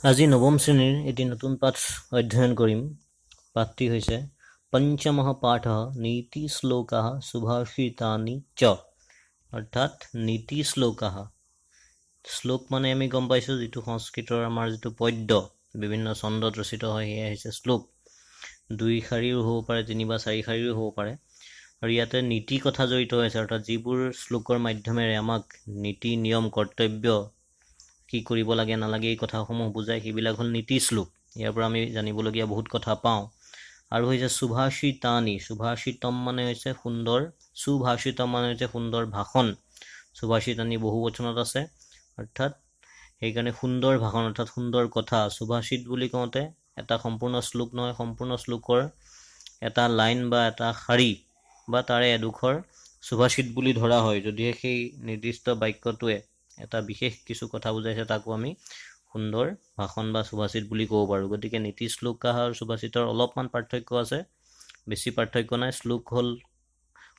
আজি নৱম শ্ৰেণীৰ এটি নতুন পাঠ অধ্যয়ন কৰিম। পাঠটি হৈছে পঞ্চমঃ পাঠঃ নীতি শ্লোকাঃ সুভাষিতানি চ, অৰ্থাৎ নীতি শ্লোকাঃ। শ্লোক মানে আমি গম পাইছোঁ যিটো সংস্কৃতৰ আমাৰ যিটো পদ্য বিভিন্ন ছন্দত ৰচিত হয় সেয়া হৈছে শ্লোক। 2 শাৰীও হ'ব পাৰে, 3 বা 4 শাৰীও হ'ব পাৰে। আৰু ইয়াতে নীতি কথা জড়িত হৈছে, অৰ্থাৎ যিবোৰ শ্লোকৰ মাধ্যমেৰে আমাক নীতি নিয়ম কৰ্তব্য কি কৰিব লাগে নালাগে এই কথাসমূহ বুজায়, সেইবিলাক হ'ল নীতি শ্লোক। ইয়াৰ পৰা আমি জানিবলগীয়া বহুত কথা পাওঁ। আৰু হৈছে সুভাষিতানি, সুভাষিতম মানে হৈছে সুন্দৰ, সুভাষিতম মানে হৈছে সুন্দৰ ভাষণ। সুভাষিতানি বহু বচনত আছে, অৰ্থাৎ সেইকাৰণে সুন্দৰ ভাষণ অৰ্থাৎ সুন্দৰ কথা। সুভাষিত বুলি কওঁতে এটা সম্পূৰ্ণ শ্লোক নহয়, সম্পূৰ্ণ শ্লোকৰ এটা লাইন বা এটা শাৰী বা তাৰে এডোখৰ সুভাষিত বুলি ধৰা হয়, যদিহে সেই নিৰ্দিষ্ট বাক্যটোৱে এটা বিশেষ কিছু কথা বুজাইছে তাকো আমি সুন্দৰ ভাষণ বা সুভাষিত বুলি ক'ব পাৰোঁ। গতিকে নীতি শ্লোকাঃ আৰু সুভাষিতৰ অলপমান পাৰ্থক্য আছে, বেছি পাৰ্থক্য নাই। শ্লোক হ'ল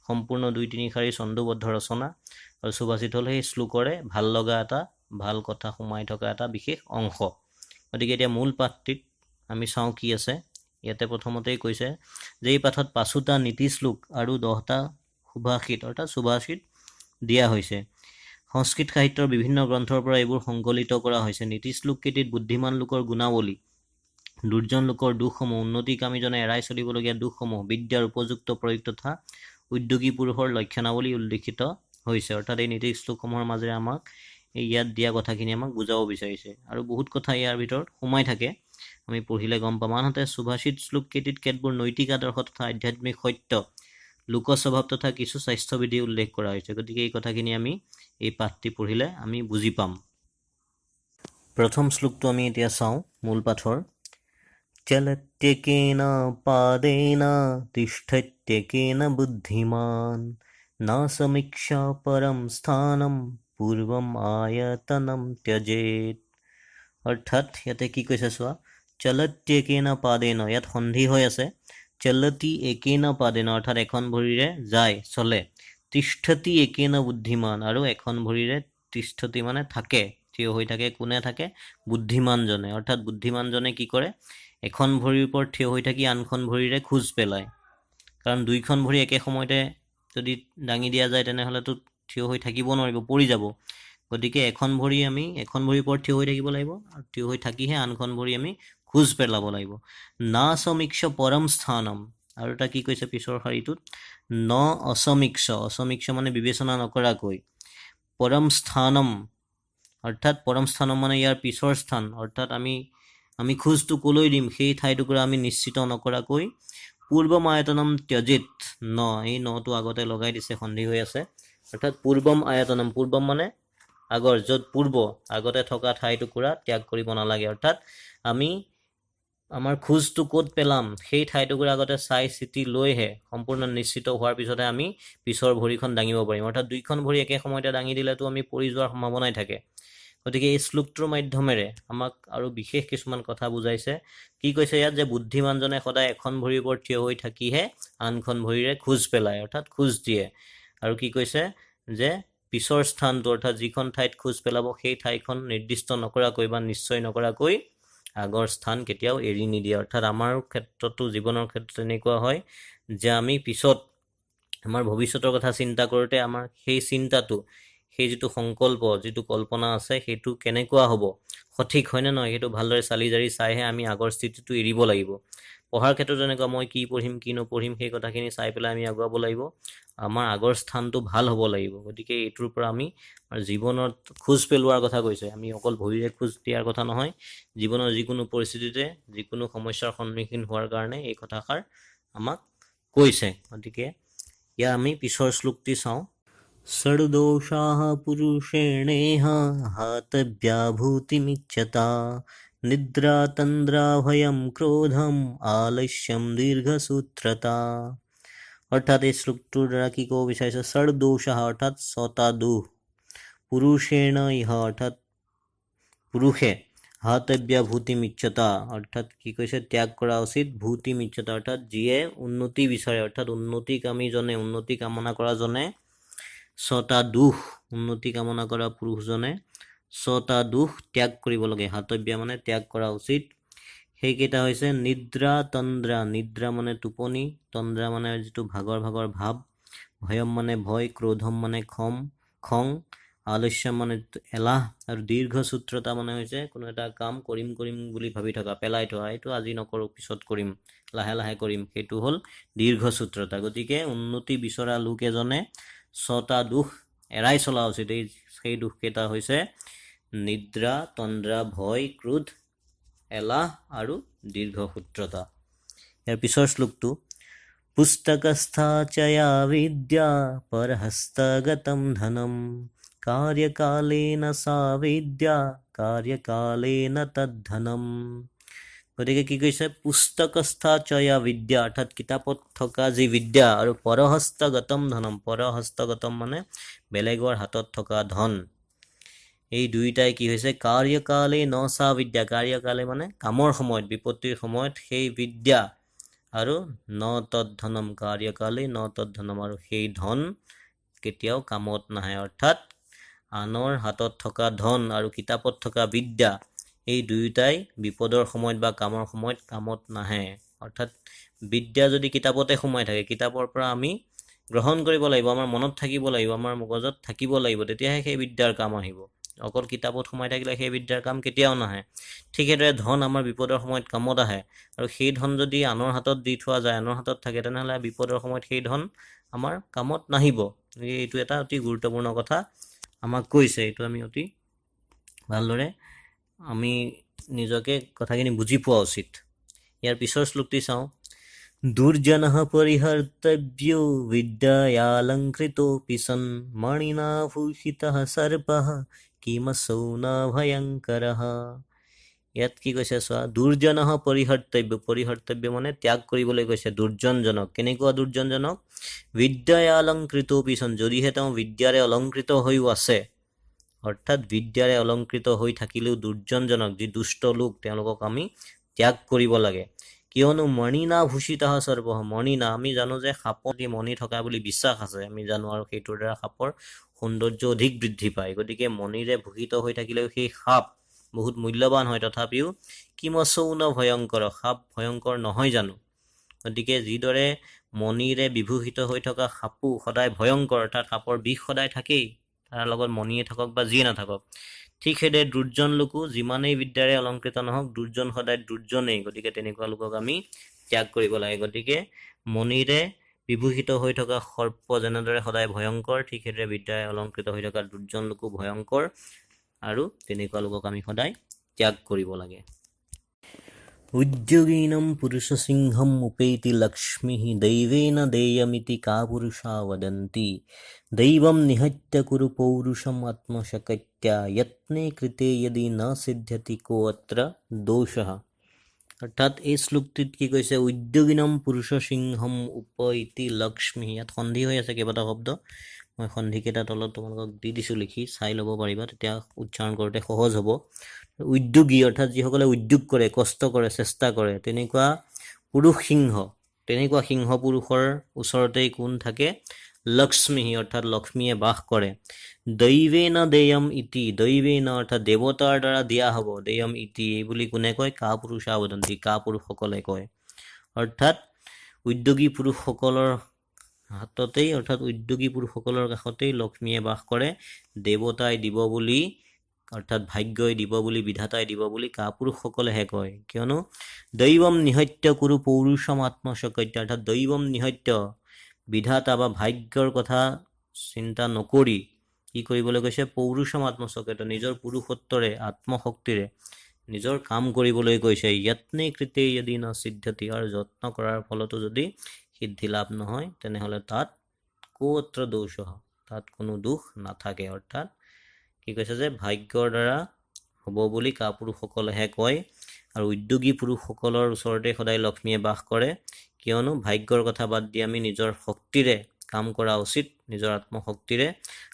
সম্পূৰ্ণ 2-3 শাৰী ছন্দোবদ্ধ ৰচনা, আৰু সুভাষিত হ'ল সেই শ্লোকৰে ভাল লগা এটা ভাল কথা সোমাই থকা এটা বিশেষ অংশ। গতিকে এতিয়া মূল পাঠটিত আমি চাওঁ কি আছে। ইয়াতে প্ৰথমতেই কৈছে যে এই পাঠত 5টা নীতি শ্লোক আৰু 10টা সুভাষিত অৰ্থাৎ সুভাষিত দিয়া হৈছে। সংস্কৃত সাহিত্যৰ বিভিন্ন গ্ৰন্থৰ পৰা এইবোৰ সংকলিত কৰা হৈছে। নীতি শ্লোককেইটিত বুদ্ধিমান লোকৰ গুণাৱলী, দুৰ্জন লোকৰ দুখসমূহ, উন্নতিকামীজনে এৰাই চলিবলগীয়া দুখসমূহ, বিদ্যাৰ উপযুক্ত প্ৰয়োগ তথা উদ্যোগী পুৰুষৰ লক্ষণাৱলী উল্লেখিত হৈছে। অৰ্থাৎ এই নীতি শ্লোকসমূহৰ মাজেৰে আমাক ইয়াত দিয়া কথাখিনি আমাক বুজাব বিচাৰিছে, আৰু বহুত কথা ইয়াৰ ভিতৰত সোমাই থাকে, আমি পঢ়িলে গম পাম। আনহাতে সুভাষিত শ্লোককেইটিত কেতবোৰ নৈতিক আদৰ্শ তথা আধ্যাত্মিক সত্য, লোকস্বভাৱ তথা কিছু স্বাস্থ্যবিধি উল্লেখ কৰা হৈছে। গতিকে এই কথাখিনি আমি এই পাঠটি পঢ়িলে আমি বুজি পাম। প্ৰথম শ্লোকটো আমি এতিয়া চাওঁ মূল পাঠৰ। চলত্যেকেন পাদেন তিষ্ঠত্যেকেন বুদ্ধিমান না সমীক্ষা পৰম স্থানম পূৰ্বম আয়তনম ত্যজেত। অৰ্থাৎ ইয়াতে কি কৈছে চোৱা, চলত্যেকেন পাদেন, ইয়াত সন্ধি হৈ আছে। চলতি একেন পাদেন অৰ্থাৎ এখন ভৰিৰে যায় চলে। তিষ্ঠতি একেন বুদ্ধিমান, আৰু এখন ভৰিৰে তিষ্ঠতি মানে থাকে, থিয় হৈ থাকে। কোনে থাকে? বুদ্ধিমানজনে। অৰ্থাৎ বুদ্ধিমানজনে কি কৰে? এখন ভৰিৰ ওপৰত থিয় হৈ থাকি আনখন ভৰিৰে খোজ পেলায়। কাৰণ 2খন ভৰি একে সময়তে যদি দাঙি দিয়া যায় তেনেহ'লেতো থিয় হৈ থাকিব নোৱাৰিব, পৰি যাব। গতিকে এখন ভৰিৰ ওপৰত থিয় হৈ থাকিব লাগিব, আৰু থিয় হৈ থাকিহে আনখন ভৰি আমি খোজ পেলাব লাগিব। না সমীক্ষ পৰম স্থানম, আৰু এটা কি কৈছে পিছৰ শাৰীটোত, ন অসমীক্ষ, অসমীক্ষ মানে বিবেচনা নকৰাকৈ, পৰম স্থানম অৰ্থাৎ পৰম স্থানম মানে ইয়াৰ পিছৰ স্থান, অৰ্থাৎ আমি খোজটো কলৈ দিম সেই ঠাইটুকুৰা আমি নিশ্চিত নকৰাকৈ, পূৰ্বম আয়তনম ত্যজিত, ন এই নটো আগতে লগাই দিছে, সন্ধি হৈ আছে। অৰ্থাৎ পূৰ্বম আয়তনম, পূৰ্বম মানে আগৰ, য'ত পূৰ্ব আগতে থকা ঠাইটুকুৰা ত্যাগ কৰিব নালাগে। অৰ্থাৎ আমি আমাৰ খোজটো ক'ত পেলাম সেই ঠাইটুকুৰা আগতে চাই চিতি লৈহে, সম্পূৰ্ণ নিশ্চিত হোৱাৰ পিছতহে আমি পিছৰ ভৰিখন দাঙিব পাৰিম। অৰ্থাৎ 2খন ভৰি একে সময়তে দাঙি দিলেতো আমি পৰি যোৱাৰ সম্ভাৱনাই থাকে। গতিকে এই শ্লোকটোৰ মাধ্যমেৰে আমাক আৰু বিশেষ কিছুমান কথা বুজাইছে। কি কৈছে ইয়াত, যে বুদ্ধিমানজনে সদায় এখন ভৰিৰ ওপৰত থিয় হৈ থাকিহে আনখন ভৰিৰে খোজ পেলায়, অৰ্থাৎ খোজ দিয়ে। আৰু কি কৈছে, যে পিছৰ স্থানটো অৰ্থাৎ যিখন ঠাইত খোজ পেলাব সেই ঠাইখন নিৰ্দিষ্ট নকৰাকৈ বা নিশ্চয় নকৰাকৈ আগৰ স্থান কেতিয়াও এৰি নিদিয়ে। অৰ্থাৎ আমাৰ ক্ষেত্ৰতো, জীৱনৰ ক্ষেত্ৰত এনেকুৱা হয় যে আমি পিছত আমাৰ ভৱিষ্যতৰ কথা চিন্তা কৰোঁতে আমাৰ সেই চিন্তাটো, সেই যিটো সংকল্প, যিটো কল্পনা আছে সেইটো কেনেকুৱা হ'ব, সঠিক হয়নে নহয়, সেইটো ভালদৰে চালি জাৰি চাইহে আমি আগৰ স্থিতিটো এৰিব লাগিব। পঢ়াৰ ক্ষেত্ৰত যেনেকুৱা, মই কি পঢ়িম কি নপঢ়িম সেই কথাখিনি চাই পেলাই আমি আগুৱাব লাগিব। আমাৰ আগৰ স্থানটো ভাল হ'ব লাগিব। গতিকে এইটোৰ পৰা আমি জীৱনত খোজ পেলোৱাৰ কথা কৈছে, আমি অকল ভৰিৰে খোজ দিয়াৰ কথা নহয়, জীৱনৰ যিকোনো পৰিস্থিতিতে যিকোনো সমস্যাৰ সন্মুখীন হোৱাৰ কাৰণে এই কথাষাৰ আমাক কৈছে। গতিকে ইয়াৰ আমি পিছৰ শ্লোকটি চাওঁ। ষড়্দোষাঃ পুৰুষেণেহ হাতব্যা ভূতিমিচ্ছতা নিদ্ৰা তন্দ্ৰা ভয়ম ক্ৰোধম আলস্যম দীৰ্ঘসূত্ৰতা। অৰ্থাৎ এই শ্লোকটোৰ দ্বাৰা কি ক'ব বিচাৰিছে, ষড়্দোষাঃ অৰ্থাৎ 6টা দোষ, পুৰুষেণ ইহ অৰ্থাৎ পুৰুষে, হাতব্যা ভূতিমিচ্ছতা অৰ্থাৎ কি কৈছে, ত্যাগ কৰা উচিত, ভূতিমিচ্ছতা অৰ্থাৎ যিয়ে উন্নতি বিচাৰে, অৰ্থাৎ উন্নতিকামীজনে, উন্নতি কামনা কৰাজনে 6টা দোষ, উন্নতি কামনা কৰা পুৰুষজনে ছটা দুখ ত্যাগ কৰিব লাগে। হাতব্য মানে ত্যাগ কৰা উচিত। সেইকেইটা হৈছে নিদ্ৰা তন্দ্ৰা। নিদ্ৰা মানে টোপনি, তন্দ্ৰা মানে যিটো ভাগৰ ভাগৰ ভাৱ, ভয়ম মানে ভয়, ক্ৰোধম মানে খং, আলস্যম মানে এলাহ, আৰু দীৰ্ঘসূত্ৰতা মানে হৈছে কোনো এটা কাম কৰিম কৰিম বুলি ভাবি থকা, পেলাই থোৱা, এইটো আজি নকৰোঁ পিছত কৰিম, লাহে লাহে কৰিম, সেইটো হ'ল দীৰ্ঘসূত্ৰতা। গতিকে উন্নতি বিচৰা লোক এজনে ছটা দুখ এৰাই চলা উচিত। সেই দুখকেইটা হৈছে নিদ্ৰা তন্দ্ৰা, ভয়, ক্ৰোধ, এলাহ আৰু দীৰ্ঘসূত্ৰতা। ইয়াৰ পিছৰ শ্লোকটো পুস্তকস্থা চয়া বিদ্যা পৰহস্তগতম ধনম কাৰ্যকালেন সা বিদ্যা কাৰ্যকালেন তদ্ধনম। গতিকে কি কৈছে? পুস্তকস্থা চয়া বিদ্যা, অৰ্থাৎ কিতাপত থকা যি বিদ্যা, আৰু পৰহস্তগতম ধনম, পৰহস্তগতম মানে বেলেগৰ হাতত থকা ধন, এই দুয়োটাই কি হৈছে? কাৰ্যকালে ন সা বিদ্যা, কাৰ্যকালে মানে কামৰ সময়ত, বিপত্তিৰ সময়ত সেই বিদ্যা, আৰু ন তদ্ধনম, কাৰ্যকালে ন তদ্ধনম, আৰু সেই ধন কেতিয়াও কামত নাহে। অৰ্থাৎ আনৰ হাতত থকা ধন আৰু কিতাপত থকা বিদ্যা, এই দুয়োটাই বিপদৰ সময়ত বা কামৰ সময়ত কামত নাহে। অৰ্থাৎ বিদ্যা যদি কিতাপতে সোমাই থাকে, কিতাপৰ পৰা আমি গ্ৰহণ কৰিব লাগিব, আমাৰ মনত থাকিব লাগিব, আমাৰ মগজত থাকিব লাগিব, তেতিয়াহে সেই বিদ্যাৰ কাম আহিব। অকল কিতাপত সোমাই থাকিলে সেই বিদ্যাৰ কাম কেতিয়াও নাহে। ঠিক সেইদৰে ধন আমাৰ বিপদৰ সময়ত কামত আহে, আৰু সেই ধন যদি আনৰ হাতত দি থোৱা যায়, আনৰ হাতত থাকে, তেনেহ'লে বিপদৰ সময়ত সেই ধন আমাৰ কামত নাহিব। এইটো এটা অতি গুৰুত্বপূৰ্ণ কথা আমাক কৈছে। এইটো আমি অতি ভালদৰে আমি নিজকে কথাখিনি বুজি পোৱা উচিত। ইয়াৰ পিছৰ শ্লোকটি চাওঁ। দুৰ্জনঃ পৰিহৰ্তব্যো বিদ্যায়ালংকৃতোऽপি সন মণিনা ভূষিতঃ সৰ্পঃ কিমসৌ ন ভয়ংকৰঃ। ইয়াত কি কৈছে চোৱা, দুৰ্জনঃ পৰিহৰ্তব্য, পৰিহৰ্তব্য মানে ত্যাগ কৰিবলৈ কৈছে দুৰ্জনজনক। কেনেকুৱা দুৰ্জনজনক? বিদ্যায়ালংকৃতোऽপি সন, যদিহে তেওঁ বিদ্যাৰে অলংকৃত হৈও আছে, অৰ্থাৎ বিদ্যাৰে অলংকৃত হৈ থাকিলেও দুৰ্জনজনক, যি দুষ্ট লোক, তেওঁলোকক আমি ত্যাগ কৰিব লাগে। কিয়নো মণিনা ভূষিতঃ সৰ্পঃ, মণিনা, আমি জানো যে সাপত মণি থকা বুলি বিশ্বাস আছে, আমি জানো, আৰু সেইটোৰ দ্বাৰা সাপৰ সৌন্দৰ্য অধিক বৃদ্ধি পায়। গতিকে মণিৰে ভূষিত হৈ থাকিলেও সেই সাপ বহুত মূল্যৱান হয়, তথাপিও কিমসৌ ন ভয়ংকৰ, সাপ ভয়ংকৰ নহয় জানো? গতিকে যিদৰে মণিৰে বিভূষিত হৈ থকা সাপো সদায় ভয়ংকৰ, অৰ্থাৎ সাপৰ বিষ সদায় থাকেই, তাৰ লগত মণিয়ে থাকক বা যিয়ে নাথাকক, ঠিক সেইদৰে দুৰ্জন লোকো যিমানেই বিদ্যাৰে অলংকৃত নহওক, দুৰ্জন সদায় দুৰ্জনেই। গতিকে তেনেকুৱা লোকক আমি ত্যাগ কৰিব লাগে। গতিকে মণিৰে বিভূষিত হৈ থকা সৰ্প যেনেদৰে সদায় ভয়ংকৰ, ঠিক সেইদৰে বিদ্যাৰে অলংকৃত হৈ থকা দুৰ্জন লোকো ভয়ংকৰ, আৰু তেনেকুৱা লোকক আমি সদায় ত্যাগ কৰিব লাগে। উদ্যোগীনম পুৰুষ সিংহম উপেতি লক্ষ্মী দৈবেন দেয়মিতি কা পুৰুষা বদন্তি দৈবম নিহত্য কুৰু পৌৰুষম আত্মশক্ত্যা যত্নে কৃতে যদি ন সিদ্ধ্যতি কো অত্ৰ দোষঃ। অৰ্থাৎ এই শ্লোকটিত কি কৈছে? উদ্যোগীনম পুৰুষ সিংহম উপৈতি লক্ষ্মী, ইয়াত সন্ধি হৈ আছে কেইবাটা শব্দ, মই সন্ধিকেইটা তলত তোমালোকক দি দিছোঁ লিখি, চাই ল'ব পাৰিবা, তেতিয়া উচ্চাৰণ কৰোঁতে সহজ হ'ব। উদ্যোগী অৰ্থাৎ যিসকলে উদ্যোগ কৰে, কষ্ট কৰে, চেষ্টা কৰে, তেনেকুৱা পুৰুষ সিংহ, তেনেকুৱা সিংহ পুৰুষৰ ওচৰতেই কোন থাকে? লক্ষ্মী, অৰ্থাৎ লক্ষ্মীয়ে বাস কৰে। দৈবেন দেয়ম ইতি, দৈবেন অৰ্থাৎ দেৱতাৰ দ্বাৰা দিয়া হ'ব, দেয়ম ইতি এই বুলি কোনে কয়? কা পুৰুষা বদন্তি, কা পুৰুষসকলে কয়। অৰ্থাৎ উদ্যোগী পুৰুষসকলৰ হাততেই, অৰ্থাৎ উদ্যোগী পুৰুষসকলৰ কাষতেই লক্ষ্মীয়ে বাস কৰে। দেৱতাই দিব বুলি, অৰ্থাৎ ভাগ্যই দিব বুলি, বিধাতাই দিব বুলি কা পুৰুষসকলেহে কয়। কিয়নো দৈবম নিহত্য কুৰু পৌৰুষম আত্মশক্ত্যা, অৰ্থাৎ দৈবম নিহত্য, বিধাতা বা ভাগ্যৰ কথা চিন্তা নকৰি কি কৰিবলৈ কৈছে? পৌৰুষম আত্মশক্ত্যা, নিজৰ পুৰুষত্বৰে, আত্মশক্তিৰে নিজৰ কাম কৰিবলৈ কৈছে। যত্নে কৃতে যদি ন সিদ্ধ্যতি, আৰু যত্ন কৰাৰ ফলতো যদি সিদ্ধি লাভ নহয়, তেনেহ'লে তাত কো অত্ৰ দোষঃ, তাত কোনো দোষ নাথাকে। অৰ্থাৎ কি কৈছে যে ভাগ্যৰ দ্বাৰা হ'ব বুলি কা পুৰুষসকলেহে কয়, আৰু উদ্যোগী পুৰুষসকলৰ ওচৰতে সদায় লক্ষ্মীয়ে বাস কৰে। কিয়নো ভাগ্যৰ কথা বাদ দি আমি নিজৰ শক্তিৰে কাম কৰা উচিত, নিজৰ আত্মশক্তিৰে,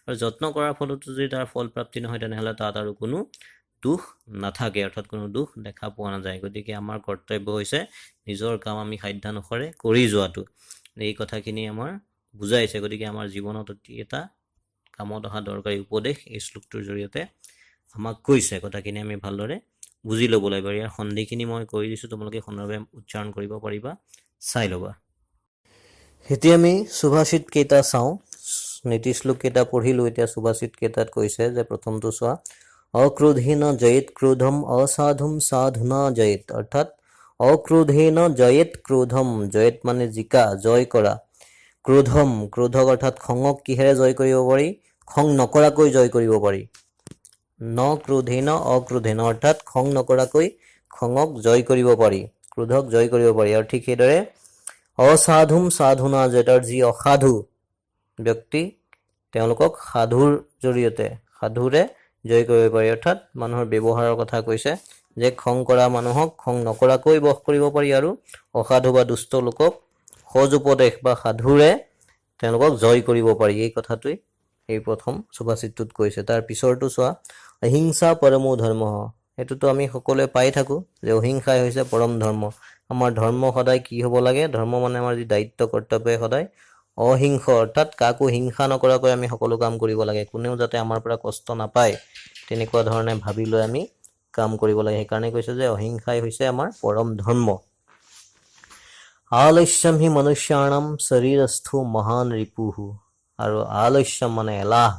আৰু যত্ন কৰাৰ ফলতো যদি তাৰ ফল প্ৰাপ্তি নহয়, তেনেহ'লে তাত আৰু কোনো দোষ নাথাকে, অৰ্থাৎ কোনো দোষ দেখা পোৱা নাযায়। গতিকে আমাৰ কৰ্তব্য হৈছে নিজৰ কাম আমি সাধ্যানুসাৰে কৰি যোৱাটো। এই কথাখিনি আমাৰ বুজাইছে। গতিকে আমাৰ জীৱনত অতি এটা কামত অহা দৰকাৰী উপদেশ এই শ্লোকটোৰ জৰিয়তে আমাক কৈছে কথাখিনি আমি ভালদৰে বুজি ল'ব লাগিব। ইয়াৰ সন্ধিখিনি মই কৈ দিছোঁ, তোমালোকে সুন্দৰভাৱে উচ্চাৰণ কৰিব পাৰিবা, চাই ল'বা। এতিয়া আমি সুভাষিত কেইটা চাওঁ। নীতি শ্লোক কেইটা পঢ়িলোঁ, এতিয়া সুভাষিত কেইটাত কৈছে যে প্ৰথমটো চোৱা, অক্ৰোধেন জয়েত ক্ৰোধম অসাধুম সাধুনা জয়েত, অৰ্থাৎ অক্ৰোধেন জয়েত ক্ৰোধম, জয়েত মানে জিকা, জয় কৰা, ক্ৰোধম, ক্ৰোধক অৰ্থাৎ খঙক কিহেৰে জয় কৰিব পাৰি? খং নকৰাকৈ জয় কৰিব পাৰি। ন ক্ৰোধেন অক্ৰোধেন, অৰ্থাৎ খং নকৰাকৈ খঙক জয় কৰিব পাৰি, ক্ৰোধক জয় কৰিব পাৰি। আৰু ঠিক সেইদৰে অসাধুম সাধুনা জয়েত, যি অসাধু ব্যক্তি তেওঁলোকক সাধুৰ জৰিয়তে, সাধুৰে জয় কৰিব পাৰি। অৰ্থাৎ মানুহৰ ব্যৱহাৰৰ কথা কৈছে যে খং কৰা মানুহক খং নকৰাকৈ বশ কৰিব পাৰি, আৰু অসাধু বা দুষ্ট লোকক সজ উপদেশ বা সাধুৰে তেওঁলোকক জয় কৰিব পাৰি। এই কথাটোৱে এই প্ৰথম সুভাষিতটোত কৈছে। তাৰ পিছৰটো চোৱা, অহিংসা পৰমো ধৰ্ম, সেইটোতো আমি সকলোৱে পাই থাকোঁ যে অহিংসাই হৈছে পৰম ধৰ্ম। আমাৰ ধৰ্ম সদায় কি হ'ব লাগে? ধৰ্ম মানে আমাৰ যি দায়িত্ব কৰ্তব্য, সদায় অহিংস, অৰ্থাৎ কাকো হিংসা নকৰাকৈ আমি সকলো কাম কৰিব লাগে। কোনেও যাতে আমাৰ পৰা কষ্ট নাপায় তেনেকুৱা ধৰণে ভাবি লৈ আমি কাম কৰিব লাগে। সেইকাৰণে কৈছে যে অহিংসাই হৈছে আমাৰ পৰম ধৰ্ম। আলস্যম হি মনুষ্যাণম শৰীৰস্থো মহান ৰিপুহু, আৰু আলস্যম মানে এলাহ,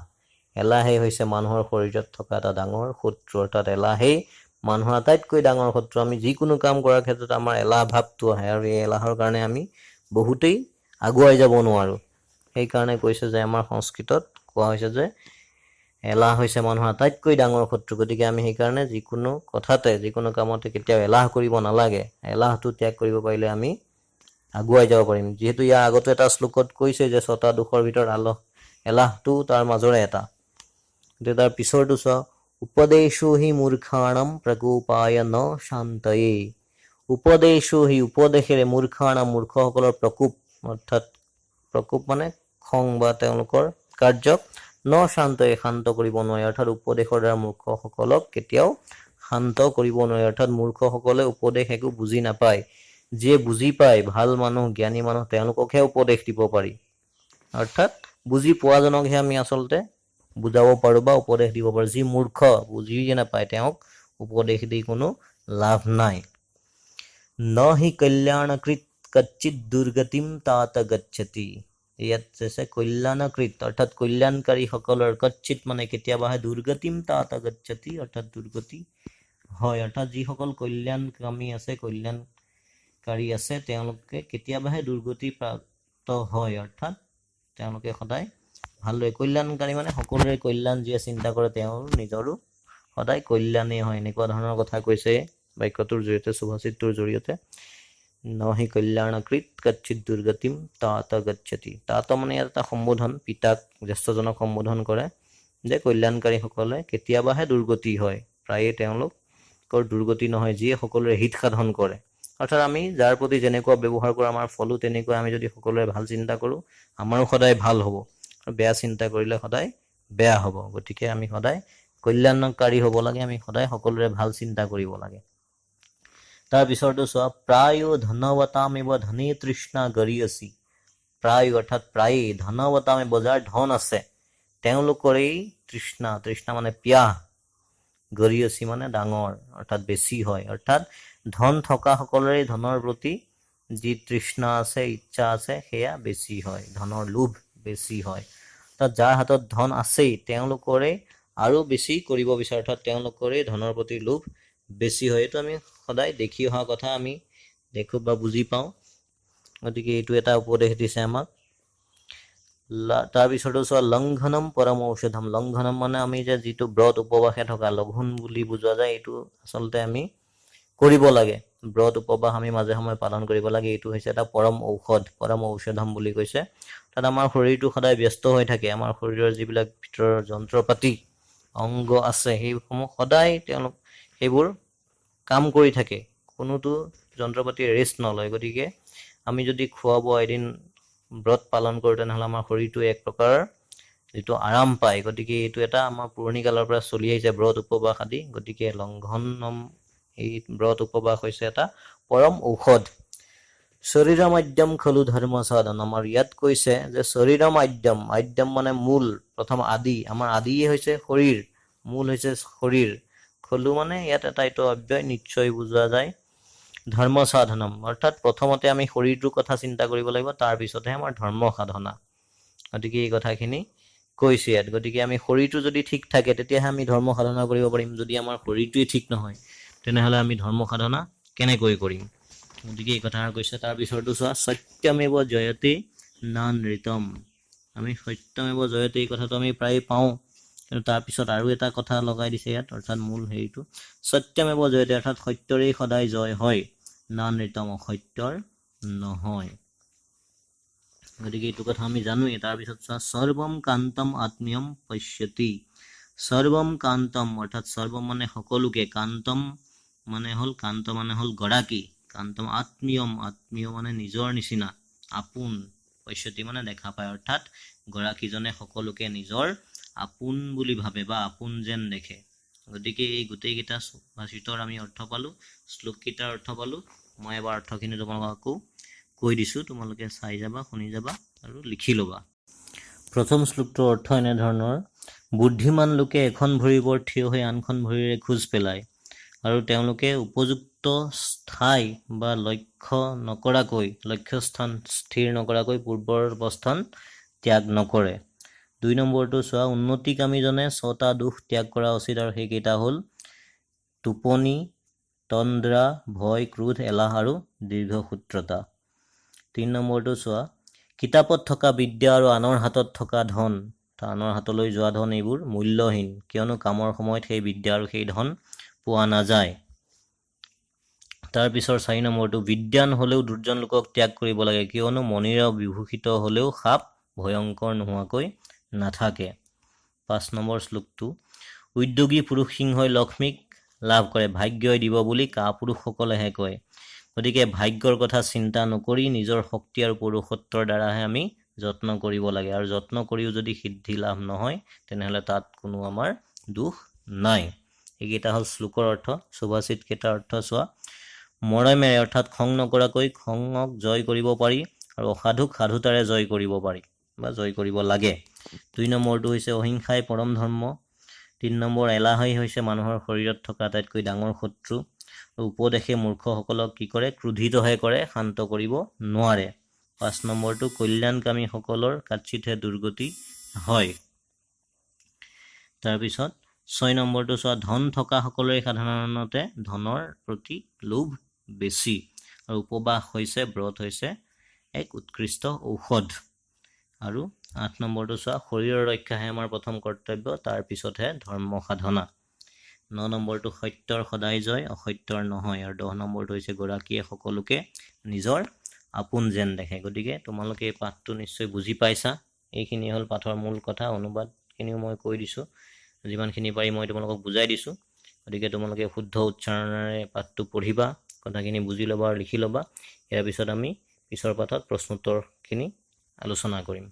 এলাহেই হৈছে মানুহৰ শৰীৰত থকা এটা ডাঙৰ শত্ৰু। অৰ্থাৎ এলাহেই মানুহৰ আটাইতকৈ ডাঙৰ শত্ৰু। আমি যিকোনো কাম কৰাৰ ক্ষেত্ৰত আমাৰ এলাহ ভাৱটো আহে, আৰু এই এলাহৰ কাৰণে আমি বহুতেই আগুৱাই যাব নোৱাৰোঁ। সেইকাৰণে কৈছে যে আমাৰ সংস্কৃতত কোৱা হৈছে যে এলাহ হৈছে মানুহৰ আটাইতকৈ ডাঙৰ শত্ৰু। গতিকে আমি সেইকাৰণে যিকোনো কথাতে, যিকোনো কামতে কেতিয়াও এলাহ কৰিব নালাগে। এলাহটো ত্যাগ কৰিব পাৰিলে আমি আগুৱাই যাব পাৰিম। যিহেতু ইয়াৰ আগতে এটা শ্লোকত কৈছে যে 6টা দোষৰ ভিতৰত এলাহটো তাৰ মাজৰে এটা। এতিয়া তাৰ পিছৰটো চোৱা, উপদেশো হি মূৰ্খাণম প্ৰকোপায় ন শান্তয়ে, উপদেশো হি, উপদেশেৰে, মূৰ্খাণম, মূৰ্খসকলৰ প্ৰকোপ, অৰ্থাৎ প্ৰকোপ মানে খং বা তেওঁলোকৰ কাৰ্যক, ন শান্তয়ে, শান্ত কৰিব নোৱাৰে। অৰ্থাৎ উপদেশৰ দ্বাৰা মূৰ্খসকলক কেতিয়াও শান্ত কৰিব নোৱাৰে। অৰ্থাৎ মূৰ্খসকলে উপদেশ একো বুজি নাপায়। যিয়ে বুজি পায়, ভাল মানুহ, জ্ঞানী মানুহ, তেওঁলোককহে উপদেশ দিব পাৰি। অৰ্থাৎ বুজি পোৱাজনকহে আমি আচলতে বুজাব পাৰোঁ বা উপদেশ দিব পাৰোঁ। যি মূৰ্খ, বুজিয়ে নাপায়, তেওঁক উপদেশ দি কোনো লাভ নাই। ন হি কল্যাণকৃত কচ্চিত দুৰ্গতিম তাত গচ্ছতি, ইয়াত আছে কল্যাণকৃত, অৰ্থাৎ কল্যাণকাৰীসকলৰ, কচ্চিত মানে কেতিয়াবাহে, দুৰ্গতিম তাত গচ্ছতি, অৰ্থাৎ দুৰ্গতি হয়। অৰ্থাৎ যিসকল কল্যাণকামী আছে, কল্যাণকাৰী আছে, তেওঁলোকে কেতিয়াবাহে দুৰ্গতি প্ৰাপ্ত হয়। অৰ্থাৎ তেওঁলোকে সদায় ভালদৰে, কল্যাণকাৰী মানে সকলোৰে কল্যাণ যিয়ে চিন্তা কৰে তেওঁৰ নিজৰো সদায় কল্যাণেই হয়। এনেকুৱা ধৰণৰ কথা কৈছে বাক্যটোৰ জৰিয়তে, সুভাষিতটোৰ জৰিয়তে। নহি কল্যাণকৃত কচ্চিত দুৰ্গতিম তাত গচ্ছতি, তাত মানে ইয়াত এটা সম্বোধন, পিতাক, জ্যেষ্ঠজনক সম্বোধন কৰে যে কল্যাণকাৰীসকলে কেতিয়াবাহে দুৰ্গতি হয়, প্ৰায়ে তেওঁলোকৰ দুৰ্গতি নহয়, যিয়ে সকলোৰে হিত সাধন কৰে। অৰ্থাৎ আমি যাৰ প্ৰতি যেনেকুৱা ব্যৱহাৰ কৰোঁ, আমাৰ ফলো তেনেকুৱা। আমি যদি সকলোৰে ভাল চিন্তা কৰোঁ, আমাৰো সদায় ভাল হ'ব, আৰু বেয়া চিন্তা কৰিলে সদায় বেয়া হ'ব। গতিকে আমি সদায় কল্যাণকাৰী হ'ব লাগে, আমি সদায় সকলোৰে ভাল চিন্তা কৰিব লাগে। তাৰ পিছৰটো চোৱা, প্ৰায়ো ধনৱতামেব ধনে তৃষ্ণা গৰীয়সী, প্ৰায় অৰ্থাৎ প্ৰায়ে, ধনৱতামে বজাৰ ধন আছে, তেওঁলোকৰেই তৃষ্ণা, তৃষ্ণা মানে পিয়াহ, গৰীয়সী মানে ডাঙৰ, অৰ্থাৎ বেছি হয়। অৰ্থাৎ ধন থকা সকলোৰে ধনৰ প্ৰতি যি তৃষ্ণা আছে, ইচ্ছা আছে, সেয়া বেছি হয়, ধনৰ লোভ বেছি হয়। অৰ্থাৎ যাৰ হাতত ধন আছেই তেওঁলোকৰে আৰু বেছি কৰিব বিচাৰে, অৰ্থাৎ তেওঁলোকৰে ধনৰ প্ৰতি লোভ বেছি হয়। এইটো আমি সদায় দেখি অহা কথা, আমি দেখোঁ বা বুজি পাওঁ। গতিকে এইটো এটা উপদেশ দিছে আমাক। তাৰপিছতো চোৱা, লংঘনম পৰম ঔষধম, লংঘনম মানে আমি যে যিটো ব্ৰত উপবাসে থকা, লঘোণ বুলি বুজোৱা যায়, এইটো আচলতে আমি কৰিব লাগে। ব্ৰত উপবাস আমি মাজে সময়ে পালন কৰিব লাগে। এইটো হৈছে এটা পৰম ঔষধ, পৰম ঔষধম বুলি কৈছে। তাত আমাৰ শৰীৰটো সদায় ব্যস্ত হৈ থাকে, আমাৰ শৰীৰৰ যিবিলাক ভিতৰৰ যন্ত্ৰ পাতি, অংগ আছে, সেইসমূহ সদায় তেওঁলোক সেইবোৰ কাম কৰি থাকে, কোনোটো যন্ত্ৰ পাতি ৰেষ্ট নলয়। গতিকে আমি যদি খোৱা বোৱা এদিন ব্ৰত পালন কৰোঁ, তেনেহ'লে আমাৰ শৰীৰটোৱে এক প্ৰকাৰৰ যিটো আৰাম পায়। গতিকে এইটো এটা আমাৰ পুৰণি কালৰ পৰা চলি আহিছে ব্ৰত উপবাস আদি। গতিকে লংঘনম, এই ব্ৰত উপবাস হৈছে এটা পৰম ঔষধ। শৰীৰম আদ্যম খলু ধৰ্ম সাধনম, আৰু ইয়াত কৈছে যে শৰীৰম আদ্যম, আদ্যম মানে মূল, প্ৰথম আদি, আমাৰ আদিয়ে হৈছে শৰীৰ, মূল হৈছে শৰীৰ, খলু মানে ইয়াত এটা এইটো অব্যয় নিশ্চয় বুজোৱা যায়। ধৰ্ম সাধনম অৰ্থাৎ প্ৰথমতে আমি শৰীৰটোৰ কথা চিন্তা কৰিব লাগিব, তাৰপিছতহে আমাৰ ধৰ্ম সাধনা। গতিকে এই কথাখিনি কৈছে ইয়াত। গতিকে আমি শৰীৰটো যদি ঠিক থাকে তেতিয়াহে আমি ধৰ্ম সাধনা কৰিব পাৰিম। যদি আমাৰ শৰীৰটোৱে ঠিক নহয় তেনেহ'লে আমি ধৰ্ম সাধনা কেনেকৈ কৰিম? গতিকে এই কথা কৈছে। তাৰপিছৰটো চোৱা, সত্যমেৱ জয়তে নানৃতম। আমি সত্যমেৱ জয়তে এই কথাটো আমি প্ৰায় পাওঁ, কিন্তু তাৰপিছত আৰু এটা কথা লগাই দিছে ইয়াত, অৰ্থাৎ মূল হেৰিটো সত্যমেৱ জয়তে, অৰ্থাৎ সত্যৰেই সদায় জয় হয়, নানৃতম অসত্যৰ নহয়। গতিকে এইটো কথা আমি জানোৱেই। তাৰপিছত চোৱা, সৰ্বম কান্তম আত্মীয়ম পশ্যতি। সৰ্বম কান্তম অৰ্থাৎ সৰ্বম মানে সকলোকে, কান্তম মানে হ'ল গৰাকী, কান্তম আত্মীয়ম, আত্মীয় মানে নিজৰ নিচিনা, আপোন, পশ্যতি মানে দেখা পায়, অৰ্থাৎ গৰাকীজনে সকলোকে নিজৰ আপোন বুলি ভাবে বা আপোন যেন দেখে। গতিকে এই গোটেইকেইটা ভাষিতৰ আমি অৰ্থ পালোঁ, শ্লোককেইটাৰ অৰ্থ পালোঁ। মই এবাৰ অৰ্থখিনি তোমালোকক আকৌ কৈ দিছোঁ, তোমালোকে চাই যাবা, শুনি যাবা আৰু লিখি ল'বা। প্ৰথম শ্লোকটোৰ অৰ্থ এনেধৰণৰ, বুদ্ধিমান লোকে এখন ভৰিৰ ওপৰত থিয় হৈ আনখন ভৰিৰে খোজ পেলায় আৰু তেওঁলোকে উপযুক্ত ঠাই বা লক্ষ্যস্থান স্থিৰ নকৰাকৈ পূৰ্বৰ অৱস্থান ত্যাগ নকৰে। 2 নম্বৰটো চোৱা, উন্নতিকামীজনে 6টা দোষ ত্যাগ কৰা উচিত আৰু সেইকেইটা হ'ল টোপনি, তন্দ্ৰা, ভয়, ক্ৰোধ, এলাহ আৰু দীৰ্ঘসূত্ৰতা। 3 নম্বৰটো চোৱা, কিতাপত থকা বিদ্যা আৰু আনৰ হাতত থকা ধন, আনৰ হাতলৈ যোৱা ধন এইবোৰ মূল্যহীন, কিয়নো কামৰ সময়ত সেই বিদ্যা আৰু সেই ধন পোৱা নাযায়। তাৰপিছৰ 4 নম্বৰটো, বিদ্যান হ'লেও দুৰ্জন লোকক ত্যাগ কৰিব লাগে, কিয়নো মণিৰে বিভূষিত হ'লেও সাপ ভয়ংকৰ নোহোৱাকৈ নাথাকে। 5 নম্বৰ শ্লোকটো, উদ্যোগী পুৰুষ সিংহই লক্ষ্মীক লাভ কৰে, ভাগ্যই দিব বুলি কাপুৰুষসকলেহে কয়। গতিকে ভাগ্যৰ কথা চিন্তা নকৰি নিজৰ শক্তি আৰু পৌৰুষত্বৰ দ্বাৰাহে আমি যত্ন কৰিব লাগে, আৰু যত্ন কৰিও যদি সিদ্ধি লাভ নহয় তেনেহ'লে তাত কোনো আমাৰ দোষ নাই। এইকেইটা হ'ল শ্লোকৰ অৰ্থ। সুভাষিত কেইটাৰ অৰ্থ চোৱা, মৰমেৰে অৰ্থাৎ খং নকৰাকৈ খঙক জয় কৰিব পাৰি আৰু অসাধুক সাধুতাৰে জয় কৰিব পাৰি বা জয় কৰিব লাগে। 2 নম্বৰটো হৈছে অহিংসাই পৰম ধৰ্ম। 3 নম্বৰ, এলাহেই হৈছে মানুহৰ শৰীৰত থকা আটাইতকৈ ডাঙৰ শত্ৰু। উপদেশে মূৰ্খসকলক কি কৰে? ক্ৰোধিতহে কৰে, শান্ত কৰিব নোৱাৰে। 5 নম্বৰটো, কল্যাণকামীসকলৰ কাৎচিতহে দুৰ্গতি হয়। তাৰপিছত 6 নম্বৰটো চোৱা, ধন থকা সকলোৰে সাধাৰণতে ধনৰ প্ৰতি লোভ বেছি, আৰু উপবাস হৈছে, ব্ৰত হৈছে এক উৎকৃষ্ট ঔষধ। আৰু 8 নম্বৰটো চোৱা, শৰীৰৰ ৰক্ষাহে আমাৰ প্ৰথম কৰ্তব্য, তাৰপিছতহে ধৰ্ম সাধনা। 9 নম্বৰটো, সত্যৰ সদায় জয়, অসত্যৰ নহয়। আৰু 10 নম্বৰটো হৈছে, গৰাকীয়ে সকলোকে নিজৰ আপোন যেন দেখে। গতিকে তোমালোকে এই পাঠটো নিশ্চয় বুজি পাইছা। এইখিনি হ'ল পাঠৰ মূল কথা। অনুবাদখিনিও মই কৈ দিছোঁ, যিমানখিনি পাৰি মই তোমালোকক বুজাই দিছোঁ। গতিকে তোমালোকে শুদ্ধ উচ্চাৰণেৰে পাঠটো পঢ়িবা, কথাখিনি বুজি ল'বা আৰু লিখি ল'বা। ইয়াৰ পিছত আমি পিছৰ পাঠত প্ৰশ্নোত্তৰখিনি আলোচনা কৰিম।